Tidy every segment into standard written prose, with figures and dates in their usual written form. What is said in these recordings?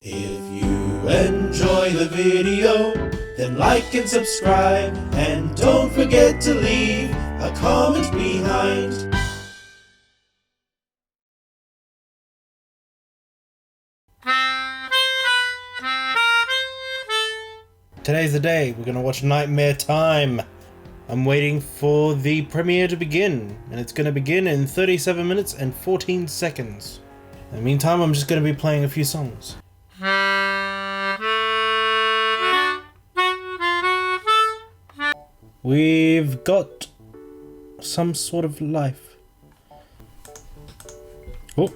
If you enjoy the video, then like and subscribe, and don't forget to leave a comment behind. Today's the day, we're gonna watch Nightmare Time. I'm waiting for the premiere to begin, and it's gonna begin in 37 minutes and 14 seconds. In the meantime, I'm just gonna be playing a few songs. We've got some sort of life. Oh.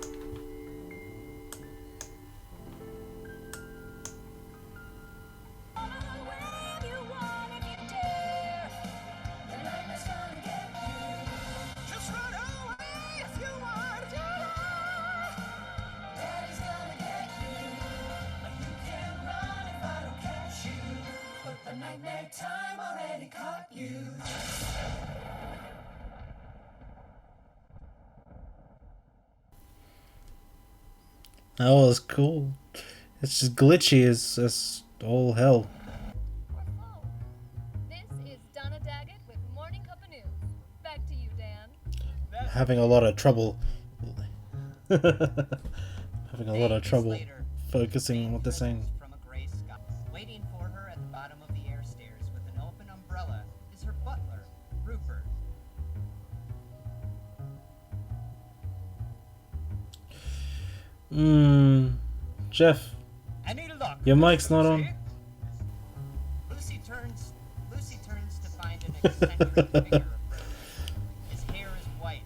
Nightmare time already caught you. Oh, it's cool. It's just glitchy as all hell. This is Donna Daggett with Morning Cup of News. Back to you, Dan. Having a lot of trouble. Having a lot of trouble focusing on what they're saying. From a gray sky. Waiting for her at the bottom of the air stairs with an open umbrella is her butler, Rupert. Jeff, Any luck? your mic's not on. Lucy turns to find an eccentric figure approach. His hair is white.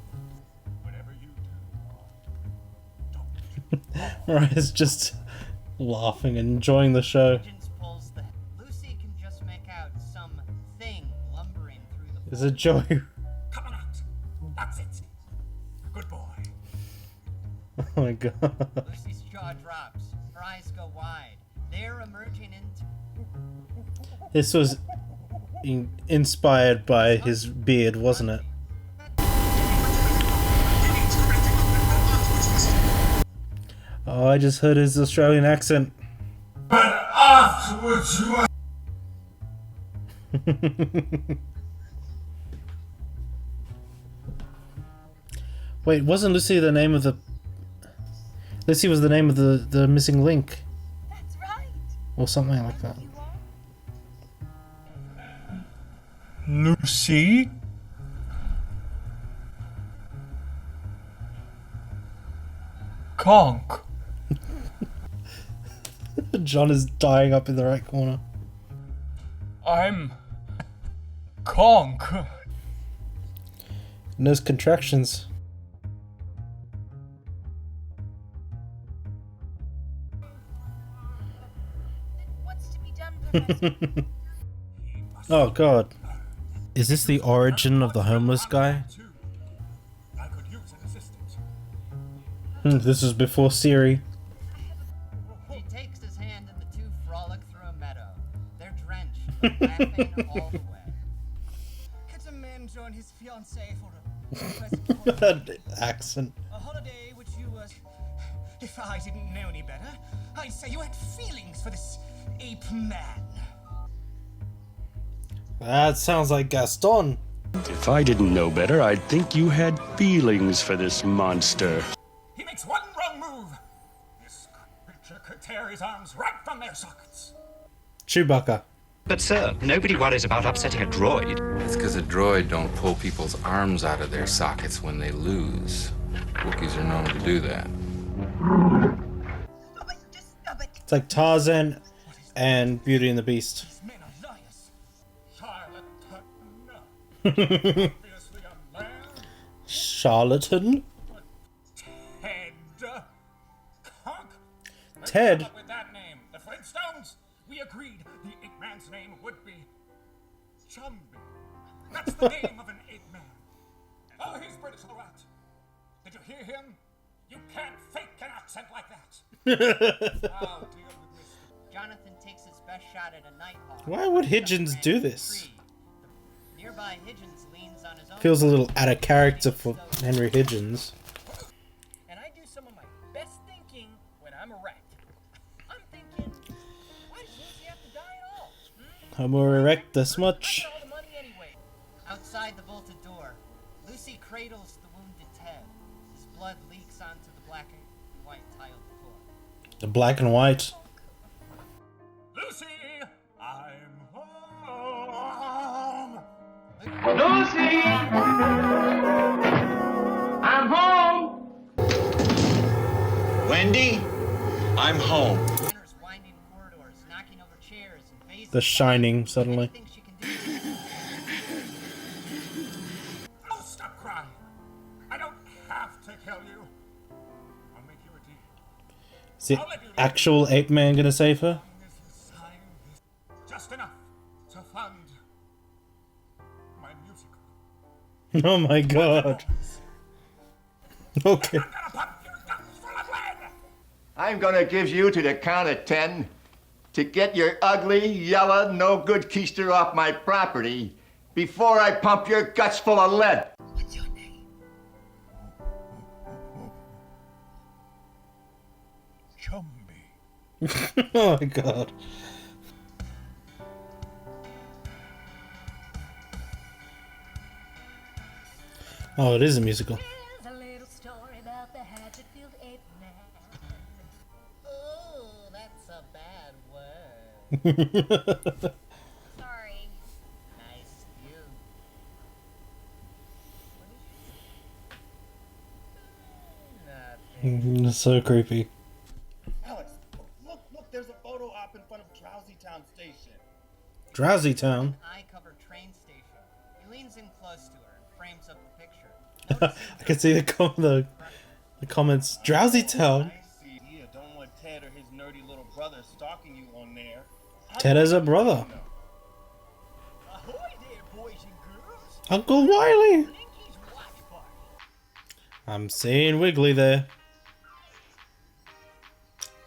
Whatever you do, don't. Mariah's just laughing and enjoying the show. Agents pulls the. Lucy can just make out some thing lumbering through the. It's a joy. Come on out. That's it. Good boy. Oh my god. Lucy's jaw drops. Her eyes go wide. They're emerging into. This was inspired by his beard, wasn't it? Oh, I just heard his Australian accent. But afterwards you are. Wait, wasn't Lucy the name of the... Lucy was the name of the missing link. That's right. Or something like that. You are? Lucy? Conk. John is dying up in the right corner. I'm Conk. And those contractions. What's to be done, Professor? Oh god. Is this the origin of the homeless guy? I could use an assistant. This was before Siri. He takes his hand and the two frolic through a meadow. They're drenched, but laughing all the way. Could a man join his fiancée for a Accent. a holiday which you if I didn't know any better, I'd say you had feelings for this ape man. That sounds like Gaston. If I didn't know better, I'd think you had feelings for this monster. He makes one wrong move. This creature could tear his arms right from their sockets. Chewbacca. But sir, nobody worries about upsetting a droid. It's because a droid don't pull people's arms out of their sockets when they lose. Wookiees are known to do that. Stop it! Just stop it! It's like Tarzan and Beauty and the Beast. These men are liars. Charlotte, no. Obviously a man. Charlatan? Ted. Conk. Let's Ted? come up with that name. The Flintstones. We agreed the ape man's name would be Chumby. That's the name of an ape man. Oh, he's British, all right. Did you hear him? You can't fake an accent like that. I'll deal with Mr. Jonathan takes his best shot at a nighthawk. Why would Higgins do this? Tree. Nearby Higgins leans on his own. Feels a little out of character for Henry Higgins. And I do some of my best thinking when I'm a rat. I'm I'm more erect this much. Where's all the money anyway? Outside the bolted door, Lucy cradles the wounded Ted. His blood leaks onto the black and white tiled floor. The black and white. Lucy, I'm home. Lucy! I'm home! Wendy, I'm home. Enters winding corridors, knocking over chairs and vases. The Shining, suddenly. Anything she can do. Oh, stop crying. I don't have to kill you. I'll make you a deal. Is the actual ape man gonna save her? This is just enough to fund my musical. Oh my god. Okay. I'm gonna pump your guts full of lead. I'm gonna give you to the count of 10 to get your ugly, yellow, no good keister off my property before I pump your guts full of lead. What's your name? Chumby. Oh my god. Oh, it is a musical. Here's a little story about the Hatchetfield ape man. Oh, that's a bad word. Sorry. Nice you. It's so creepy. Alex, look, there's a photo op in front of Drowsy Town Station. Drowsy Town. Eye cover train station. He leans in close to her and frames up the picture. I can see the comments. Drowsy Town. I see. Yeah, don't want Ted or his nerdy little brother stalking you on there. Ted has a brother. Ahoy there, boys and girls. Uncle Wiley. Blinky's watch party. I'm seeing Wiggly there.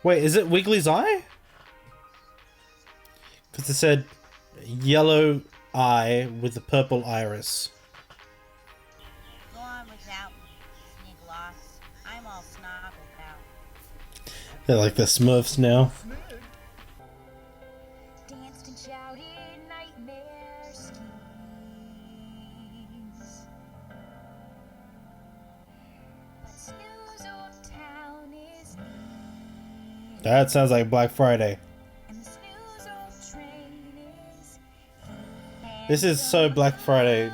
Wait, is it Wiggly's eye? Because it said yellow eye with the purple iris. Go on without me, Snigloss. I'm all snobbled out. They're like the Smurfs now. Danced and shouted nightmare schemes. But snooze old town is near. That sounds like Black Friday. And the snooze old train is here. This is so Black Friday.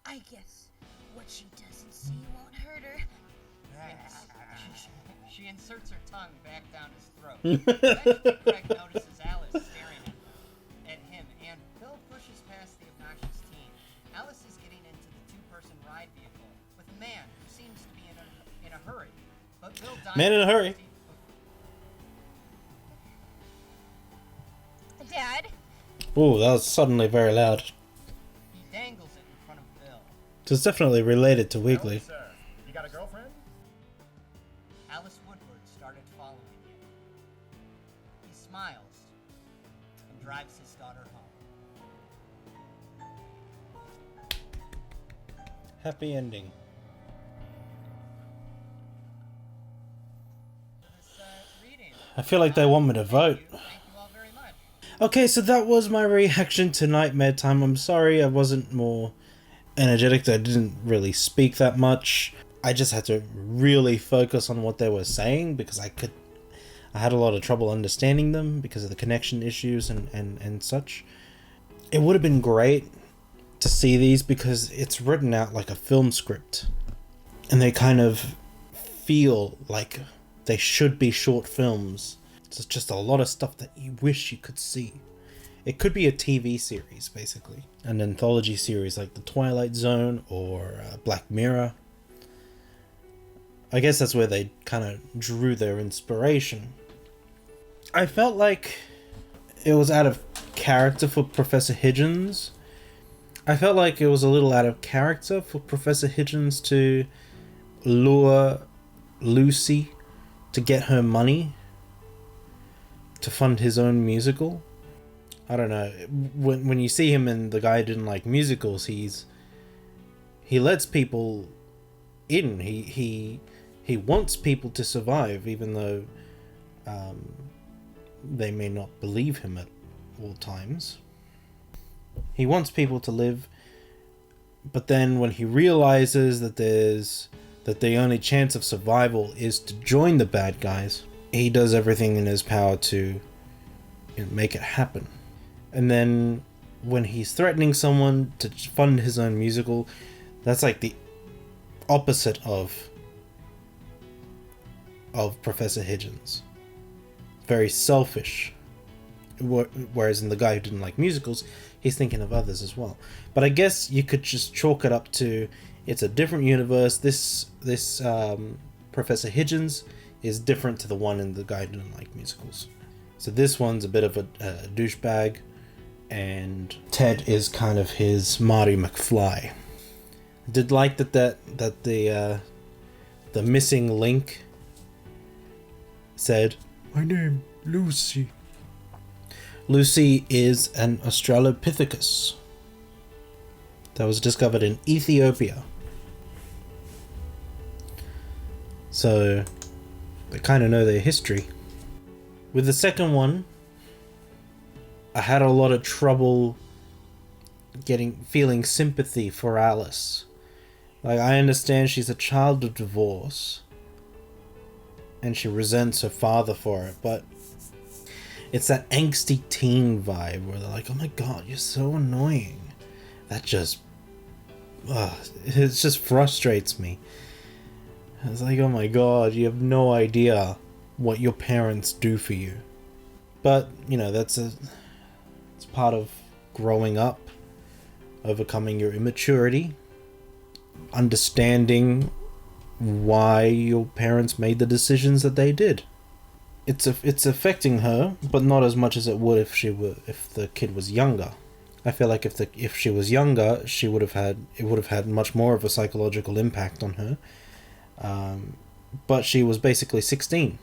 I guess what she doesn't see won't hurt her. She inserts her tongue back down his throat. Eventually, Craig notices Alice staring at him, and Bill pushes past the obnoxious teen. Alice is getting into the two-person ride vehicle with a man who seems to be in a hurry. But Bill dives Man in a hurry. Dad? Oh, that was suddenly very loud. He dangles it in front of Bill. It's definitely related to Wiggly. Sir, you got a girlfriend? Alice Woodward started following you. He smiles and drives his daughter home. Happy ending. Reading. I feel like they want me to vote. Thank you all very much. Okay, so that was my reaction to Nightmare Time. I'm sorry I wasn't more energetic. I didn't really speak that much. I just had to really focus on what they were saying because I had a lot of trouble understanding them because of the connection issues and such. It would have been great to see these because it's written out like a film script. And they kind of feel like they should be short films. It's just a lot of stuff that you wish you could see. It could be a TV series, basically. An anthology series like The Twilight Zone or Black Mirror. I guess that's where they kind of drew their inspiration. I felt like it was out of character for Professor Higgins. I felt like it was a little out of character for Professor Higgins to lure Lucy to get her money to fund his own musical. I don't know. When you see him and the guy didn't like musicals, he lets people in. He wants people to survive, even though they may not believe him at all times. He wants people to live, but then when he realizes that the only chance of survival is to join the bad guys, he does everything in his power to make it happen. And then when he's threatening someone to fund his own musical, that's like the opposite of Professor Higgins. Very selfish. Whereas in The Guy Who Didn't Like Musicals, he's thinking of others as well. But I guess you could just chalk it up to, it's a different universe. This Professor Higgins is different to the one in The Guy Who Didn't Like Musicals. So this one's a bit of a douchebag, and Ted is kind of his Marty McFly. I did like that the missing link said, "My name, Lucy." Lucy is an Australopithecus that was discovered in Ethiopia. So they kind of know their history. With the second one, I had a lot of trouble feeling sympathy for Alice. Like, I understand she's a child of divorce and she resents her father for it, but it's that angsty teen vibe where they're like, "Oh my god, you're so annoying." That just it just frustrates me. It's like, oh my god, you have no idea what your parents do for you. But, it's part of growing up, overcoming your immaturity, understanding why your parents made the decisions that they did. It's affecting her, but not as much as it would if the kid was younger. I feel like if she was younger, it would have had much more of a psychological impact on her. But she was basically 16.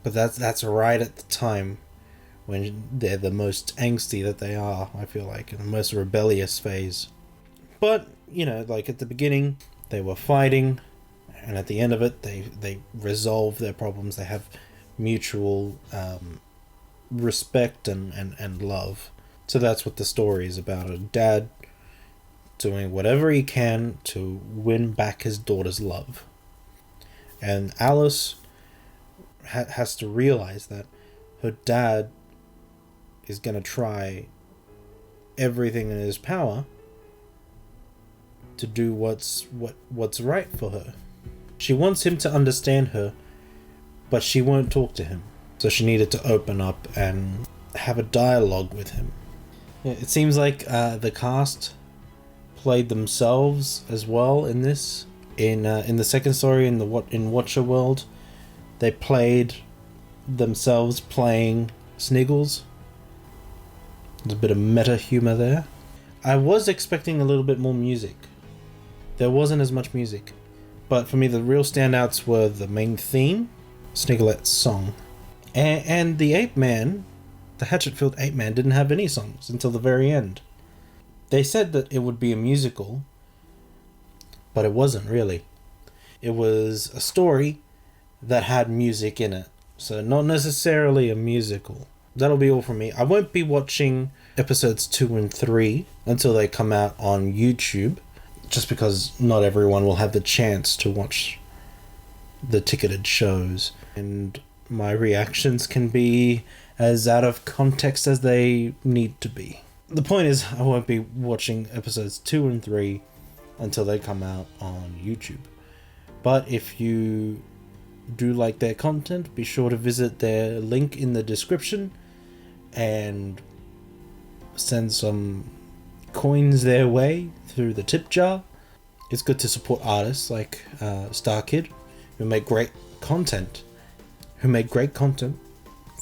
But that's right at the time when they're the most angsty that they are, I feel like, in the most rebellious phase. But, like at the beginning, they were fighting, and at the end of it, they resolve their problems. They have mutual respect and love. So that's what the story is about. A dad doing whatever he can to win back his daughter's love. And Alice has to realize that her dad is going to try everything in his power to do what's right for her. She wants him to understand her, but she won't talk to him. So she needed to open up and have a dialogue with him. Yeah, it seems like the cast played themselves as well in this. In the second story, in Watcher World, they played themselves playing Sniggles. There's a bit of meta humor there. I was expecting a little bit more music. There wasn't as much music. But for me, the real standouts were the main theme, Sniglet's song, and the Ape Man, the Hatchetfield Ape Man, didn't have any songs until the very end. They said that it would be a musical, but it wasn't really. It was a story that had music in it, so not necessarily a musical. That'll be all from me. I won't be watching episodes 2 and 3 until they come out on YouTube, just because not everyone will have the chance to watch the ticketed shows, and my reactions can be as out of context as they need to be. The point is, I won't be watching episodes 2 and 3 until they come out on YouTube. But if you do like their content, be sure to visit their link in the description and send some coins their way through the tip jar. It's good to support artists like Star Kid, who make great content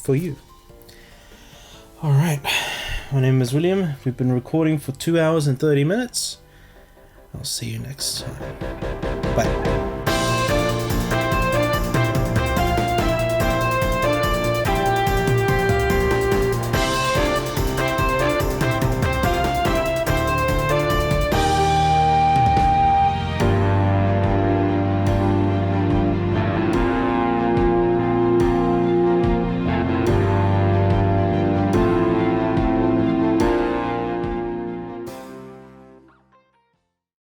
for you. Alright, my name is William. We've been recording for 2 hours and 30 minutes. I'll see you next time. Bye.